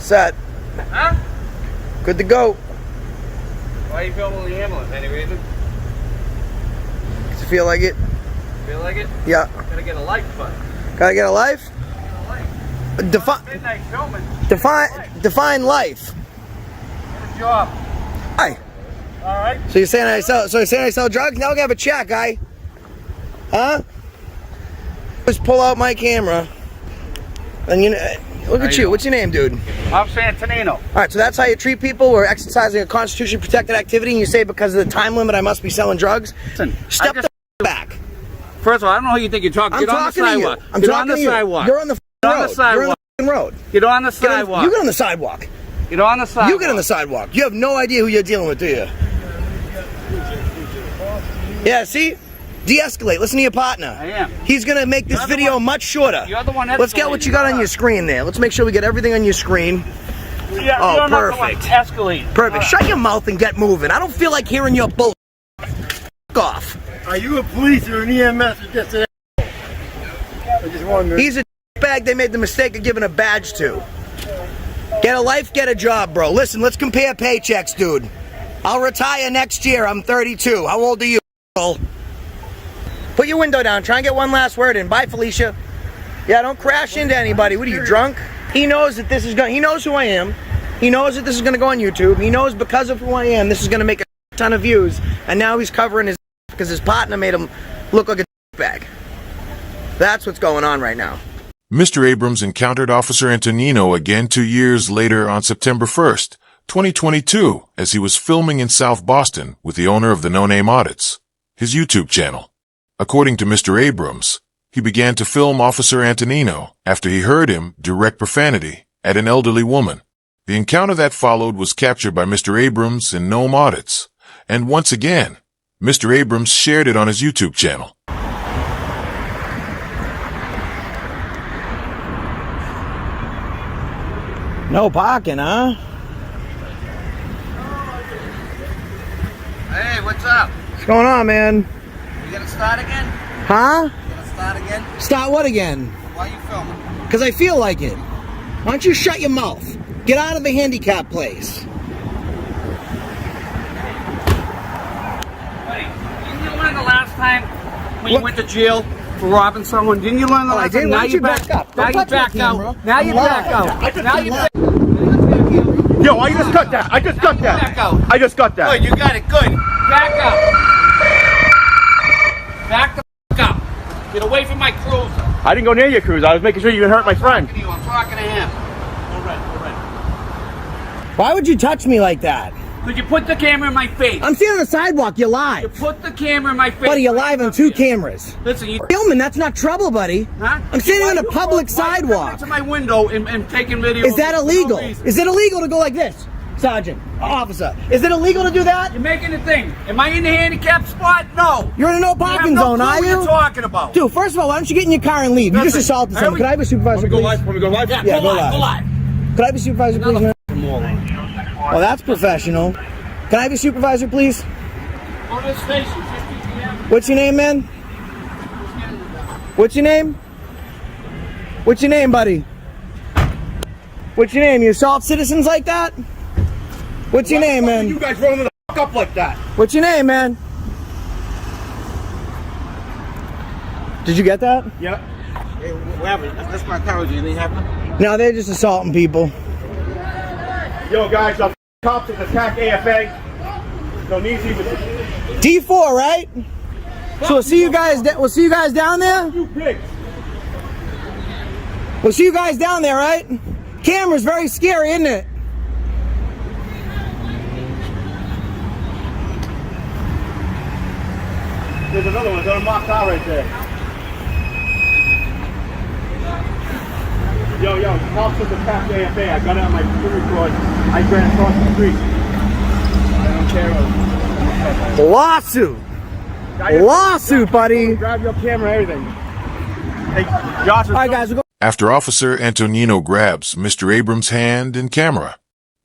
set. Huh? Good to go. Why are you filming the ambulance? Any reason? Does it feel like it? Feel like it? Yeah. Gotta get a life, bud. Gotta get a life? Midnight filming. Define life. Get a job. Hi. Alright. So you're saying I sell drugs? Now we gotta have a chat, guy. Huh? Just pull out my camera. And look at you. What's your name, dude? Officer Antonino. Alright, so that's how you treat people? We're exercising a constitution protected activity and you say because of the time limit I must be selling drugs? Listen, Step the back. First of all, I don't know who you think you're talking. I'm Get on the talking to you. sidewalk. I'm Get talking on the to you. sidewalk. You're on the Get on road. the sidewalk. You're on the road. Get on the sidewalk. You get on the sidewalk. Get on the sidewalk. You get on the sidewalk. You have no idea who you're dealing with, do you? Yeah, see? De-escalate. Listen to your partner. I am. He's going to make this video much shorter. You're the one Let's get what you got on your screen there. Let's make sure we get everything on your screen. Yeah, Oh, you're not perfect. the one escalating. Perfect. Shut your mouth and get moving. I don't feel like hearing your bull. Off. Are you a police or an EMS or just an I just wondering. He's a bag they made the mistake of giving a badge to. Get a life, get a job, bro. Listen, let's compare paychecks, dude. I'll retire next year. I'm 32. How old are you, asshole? Put your window down. Try and get one last word in. Bye, Felicia. Yeah, don't crash into anybody. What are you, drunk? He knows that this is going. He knows who I am. He knows that this is going to go on YouTube. He knows because of who I am, this is going to make a ton of views. And now he's covering his because his partner made him look like a bag. That's what's going on right now. Mr. Abrams encountered Officer Antonino again 2 years later on September 1st, 2022, as he was filming in South Boston with the owner of the No Name Audits, his YouTube channel. According to Mr. Abrams, he began to film Officer Antonino after he heard him direct profanity at an elderly woman. The encounter that followed was captured by Mr. Abrams in Gnome Audits, and once again, Mr. Abrams shared it on his YouTube channel. No parking, huh? Hey, what's up? What's going on, man? You gonna start again? Huh? You gonna start again? Start what again? Why are you filming? Because I feel like it. Why don't you shut your mouth? Get out of the handicap place. Hey, didn't you learn the last time when you went to jail for robbing someone? Didn't you learn the Oh, I last did? time? Why Now don't you you back up? Now Don't you touch my back camera. out. Now you I'm back live. out. Now you back Yo, I just got that. I just got back that. out. I just got that. Good, you got it. Good. Back out. Back the f up. Get away from my cruiser. I didn't go near your cruise. I was making sure you didn't hurt my friend. I'm talking to him. All right. Why would you touch me like that? Could you put the camera in my face? I'm sitting on the sidewalk. You're live. Put the camera in my face. Buddy, you're live on 2 cameras. Listen, you... Filming, that's not trouble, buddy. Huh? I'm sitting Why on a you- public why you sidewalk. coming to my window and taking video. Is that for no illegal? reason? Is it illegal to go like this, Sergeant? Officer, is it illegal to do that? You're making a thing. Am I in the handicap spot? No. You're in a no parking you have no zone, clue are what you? you're talking about. Dude, first of all, why don't you get in your car and leave? You just Listen, assaulted here someone. we- Could I have a supervisor, please? Want me to go live? Yeah, Yeah, go go live. Go live. live. Could I have a supervisor, please, man? Oh, that's professional. Can I have a supervisor, please? Go to the station. 50 p.m. What's your name, man? What's your name? What's your name, buddy? What's your name? You assault citizens like that? What's your name, man? You guys rolling the f up like that. What's your name, man? Did you get that? Yeah. Hey, what happened? That's my car. Did anything happen? No, they're just assaulting people. Yo, guys, the cops have attacked AFA. No need to even. D4, right? So we'll see you guys. We'll see you guys down there. You pigs. We'll see you guys down there, right? Camera's very scary, isn't it? There's another one. It's on a mock car right there. Yo, cops have attacked AFA. I got it on my computer record. I ran across the street. I don't care. Lawsuit. Lawsuit, buddy. Grab your camera and everything. Hey, Josh. All right, guys. We'll go. After Officer Antonino grabs Mr. Abrams' hand and camera,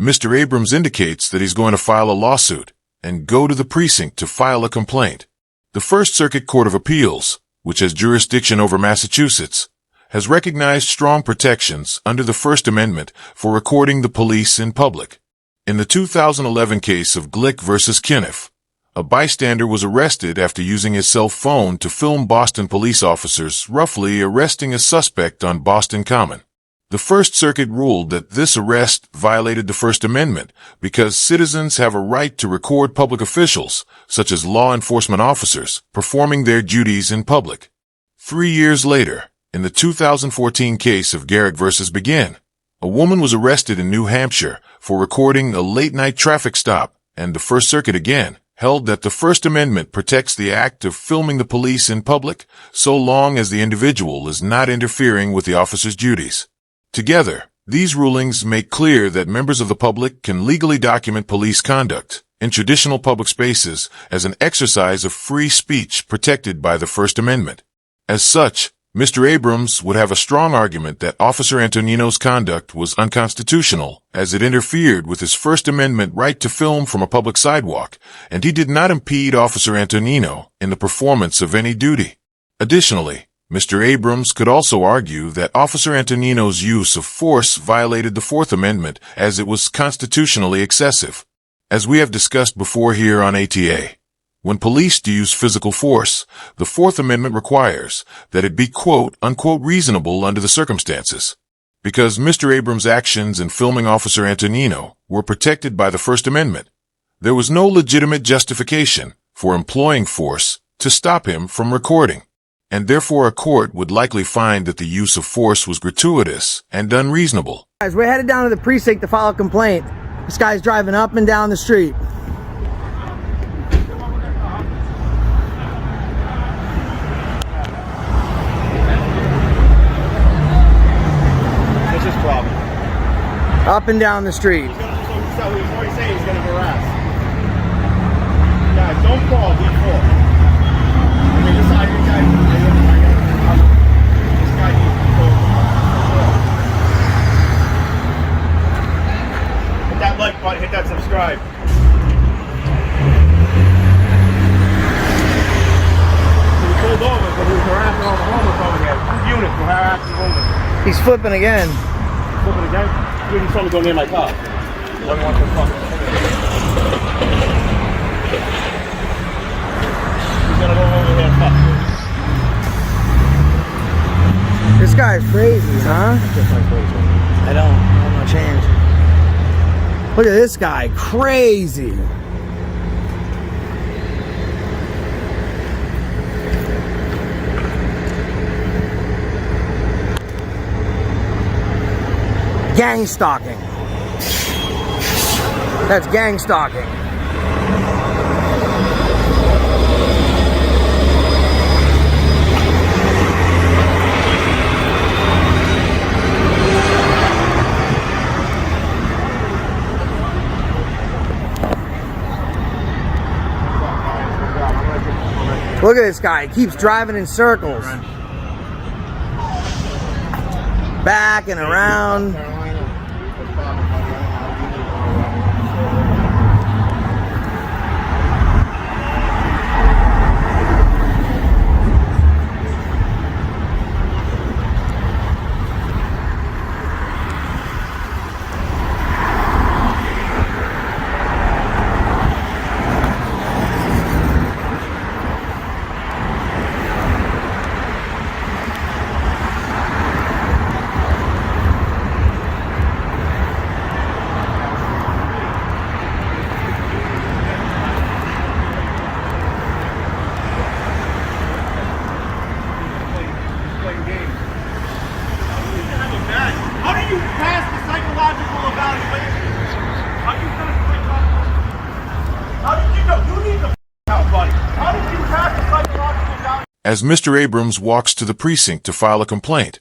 Mr. Abrams indicates that he's going to file a lawsuit and go to the precinct to file a complaint. The First Circuit Court of Appeals, which has jurisdiction over Massachusetts, has recognized strong protections under the First Amendment for recording the police in public. In the 2011 case of Glick versus Kniff, a bystander was arrested after using his cell phone to film Boston police officers roughly arresting a suspect on Boston Common. The First Circuit ruled that this arrest violated the First Amendment because citizens have a right to record public officials, such as law enforcement officers, performing their duties in public. 3 years later, in the 2014 case of Garrick versus Begin, a woman was arrested in New Hampshire for recording a late-night traffic stop, and the First Circuit again held that the First Amendment protects the act of filming the police in public so long as the individual is not interfering with the officer's duties. Together, these rulings make clear that members of the public can legally document police conduct in traditional public spaces as an exercise of free speech protected by the First Amendment. As such, Mr. Abrams would have a strong argument that Officer Antonino's conduct was unconstitutional, as it interfered with his First Amendment right to film from a public sidewalk, and he did not impede Officer Antonino in the performance of any duty. Additionally, Mr. Abrams could also argue that Officer Antonino's use of force violated the Fourth Amendment as it was constitutionally excessive. As we have discussed before here on ATA, when police use physical force, the Fourth Amendment requires that it be quote-unquote reasonable under the circumstances. Because Mr. Abrams' actions in filming Officer Antonino were protected by the First Amendment, there was no legitimate justification for employing force to stop him from recording, and therefore a court would likely find that the use of force was gratuitous and unreasonable. Guys, we're headed down to the precinct to file a complaint. This guy's driving up and down the street. Up and down the street. He's already saying he's going to harass. Guys, don't fall, be full. I mean, this guy needs to go. Hit that like button, hit that subscribe. He pulled over because he was harassing all the homeless over here. 2 units were harassing homeless. He's flipping again. Flipping again? He told me to go near my car. He doesn't want to fuck. He's gonna go over here and fuck. This guy's crazy, huh? I don't know change. Look at this guy, crazy. Gang stalking. That's gang stalking. Look at this guy, he keeps driving in circles. Back and around. As Mr. Abrams walks to the precinct to file a complaint,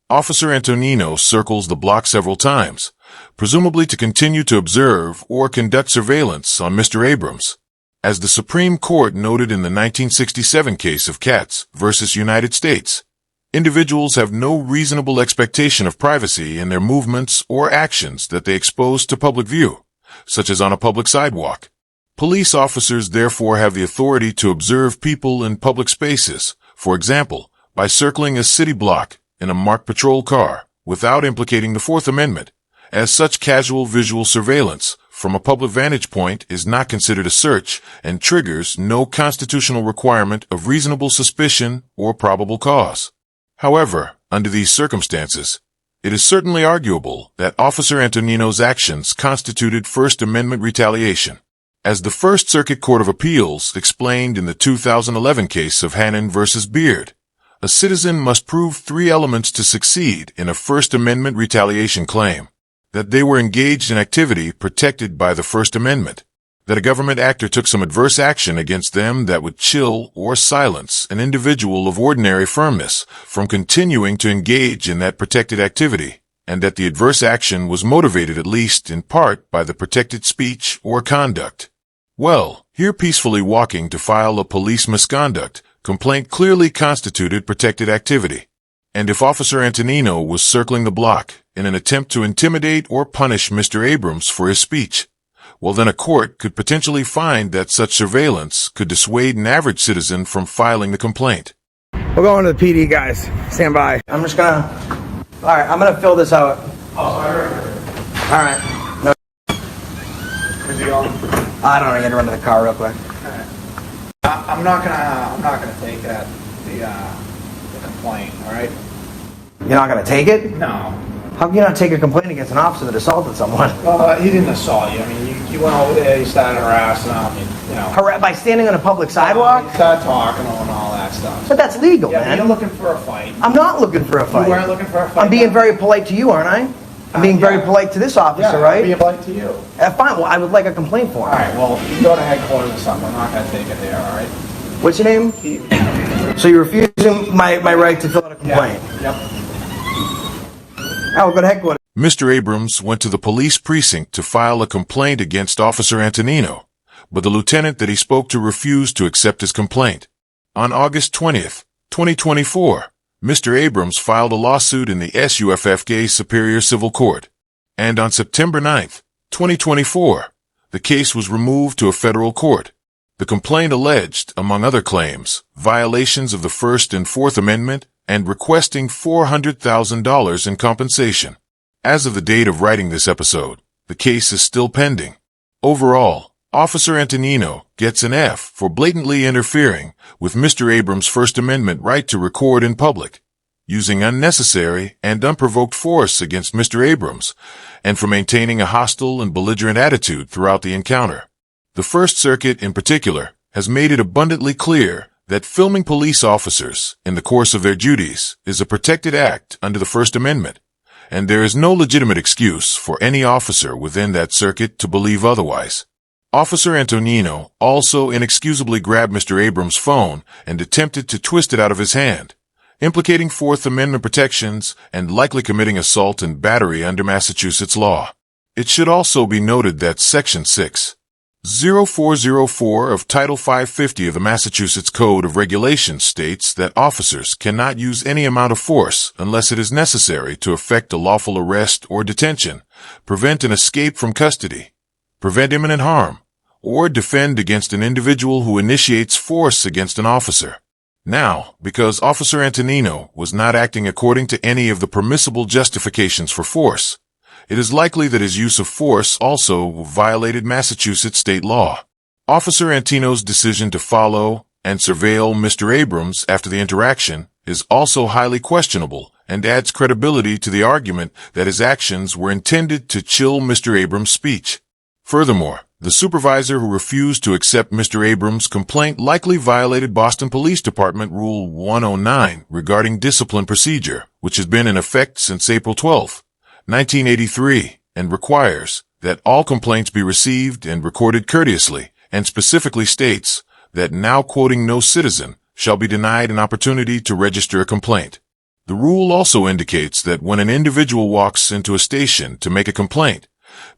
Officer Antonino circles the block several times, presumably to continue to observe or conduct surveillance on Mr. Abrams. As the Supreme Court noted in the 1967 case of Katz versus United States, individuals have no reasonable expectation of privacy in their movements or actions that they expose to public view, such as on a public sidewalk. Police officers therefore have the authority to observe people in public spaces, for example, by circling a city block in a marked patrol car without implicating the Fourth Amendment, as such casual visual surveillance from a public vantage point is not considered a search and triggers no constitutional requirement of reasonable suspicion or probable cause. However, under these circumstances, it is certainly arguable that Officer Antonino's actions constituted First Amendment retaliation. As the First Circuit Court of Appeals explained in the 2011 case of Hannon v. Beard, a citizen must prove three elements to succeed in a First Amendment retaliation claim: that they were engaged in activity protected by the First Amendment, that a government actor took some adverse action against them that would chill or silence an individual of ordinary firmness from continuing to engage in that protected activity, and that the adverse action was motivated at least in part by the protected speech or conduct. Well, here peacefully walking to file a police misconduct complaint clearly constituted protected activity. And if Officer Antonino was circling the block in an attempt to intimidate or punish Mr. Abrams for his speech, well then a court could potentially find that such surveillance could dissuade an average citizen from filing the complaint. We're going to the PD, guys. Stand by. I'm just gonna... Alright, I'm gonna fill this out. Alright. No. Where's he going? I don't know, I gotta run to the car real quick. I'm not gonna take that the complaint. All right. You're not gonna take it? No. How can you not take a complaint against an officer that assaulted someone? He didn't assault you. I mean, you went over there. You started harassing him. You know. By standing on a public sidewalk? You started talking and all that stuff. But that's legal, Yeah, but man. you're looking for a fight. I'm not looking for a fight. You weren't looking for a fight. I'm being very polite to you, aren't I? I'm being very polite to this officer, Yeah, right? I'm being polite to you. Fine, well, I would like a complaint for All him. right. Well, you can go to headquarters or something. I'm not gonna take it there. All right. What's your name? So you're refusing my right to fill out a complaint? Yep. I will go to headquarters. Mr. Abrams went to the police precinct to file a complaint against Officer Antonino, but the lieutenant that he spoke to refused to accept his complaint. On August 20th, 2024, Mr. Abrams filed a lawsuit in the SUFFK Superior Civil Court, and on September 9th, 2024, the case was removed to a federal court. The complaint alleged, among other claims, violations of the First and Fourth Amendment and requesting $400,000 in compensation. As of the date of writing this episode, the case is still pending. Overall, Officer Antonino gets an F for blatantly interfering with Mr. Abrams' First Amendment right to record in public, using unnecessary and unprovoked force against Mr. Abrams, and for maintaining a hostile and belligerent attitude throughout the encounter. The First Circuit, in particular, has made it abundantly clear that filming police officers in the course of their duties is a protected act under the First Amendment, and there is no legitimate excuse for any officer within that circuit to believe otherwise. Officer Antonino also inexcusably grabbed Mr. Abrams' phone and attempted to twist it out of his hand, implicating Fourth Amendment protections and likely committing assault and battery under Massachusetts law. It should also be noted that Section 60404 of Title 550 of the Massachusetts Code of Regulations states that officers cannot use any amount of force unless it is necessary to effect a lawful arrest or detention, prevent an escape from custody, prevent imminent harm, or defend against an individual who initiates force against an officer. Now, because Officer Antonino was not acting according to any of the permissible justifications for force, it is likely that his use of force also violated Massachusetts state law. Officer Antonino's decision to follow and surveil Mr. Abrams after the interaction is also highly questionable and adds credibility to the argument that his actions were intended to chill Mr. Abrams' speech. Furthermore, the supervisor who refused to accept Mr. Abrams' complaint likely violated Boston Police Department Rule 109 regarding discipline procedure, which has been in effect since April 12, 1983, and requires that all complaints be received and recorded courteously, and specifically states that, now quoting, no citizen shall be denied an opportunity to register a complaint. The rule also indicates that when an individual walks into a station to make a complaint,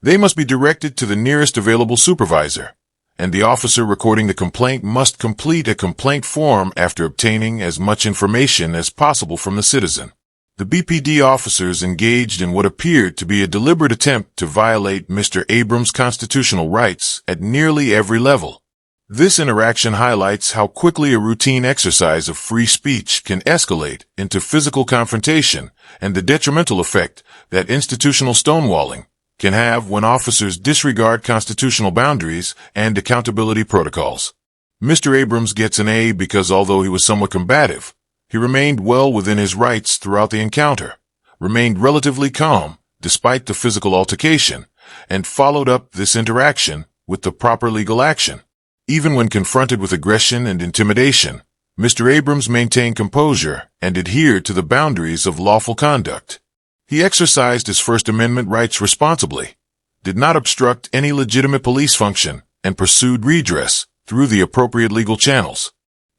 they must be directed to the nearest available supervisor, and the officer recording the complaint must complete a complaint form after obtaining as much information as possible from the citizen. The BPD officers engaged in what appeared to be a deliberate attempt to violate Mr. Abrams' constitutional rights at nearly every level. This interaction highlights how quickly a routine exercise of free speech can escalate into physical confrontation and the detrimental effect that institutional stonewalling can have when officers disregard constitutional boundaries and accountability protocols. Mr. Abrams gets an A because although he was somewhat combative, he remained well within his rights throughout the encounter, remained relatively calm despite the physical altercation, and followed up this interaction with the proper legal action. Even when confronted with aggression and intimidation, Mr. Abrams maintained composure and adhered to the boundaries of lawful conduct. He exercised his First Amendment rights responsibly, did not obstruct any legitimate police function, and pursued redress through the appropriate legal channels.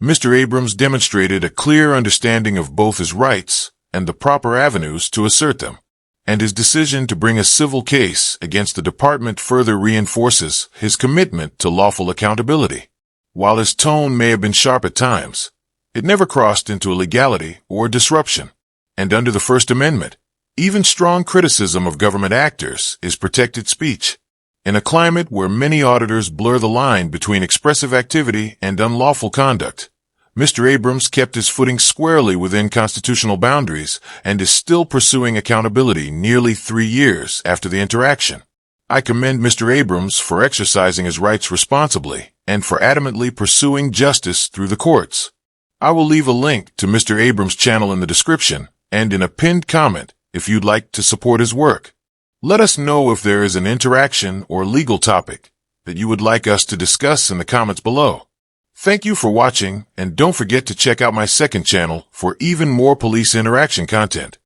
Mr. Abrams demonstrated a clear understanding of both his rights and the proper avenues to assert them, and his decision to bring a civil case against the department further reinforces his commitment to lawful accountability. While his tone may have been sharp at times, it never crossed into illegality or disruption. And under the First Amendment, even strong criticism of government actors is protected speech. In a climate where many auditors blur the line between expressive activity and unlawful conduct, Mr. Abrams kept his footing squarely within constitutional boundaries and is still pursuing accountability nearly 3 years after the interaction. I commend Mr. Abrams for exercising his rights responsibly and for adamantly pursuing justice through the courts. I will leave a link to Mr. Abrams' channel in the description and in a pinned comment if you'd like to support his work. Let us know if there is an interaction or legal topic that you would like us to discuss in the comments below. Thank you for watching, and don't forget to check out my second channel for even more police interaction content.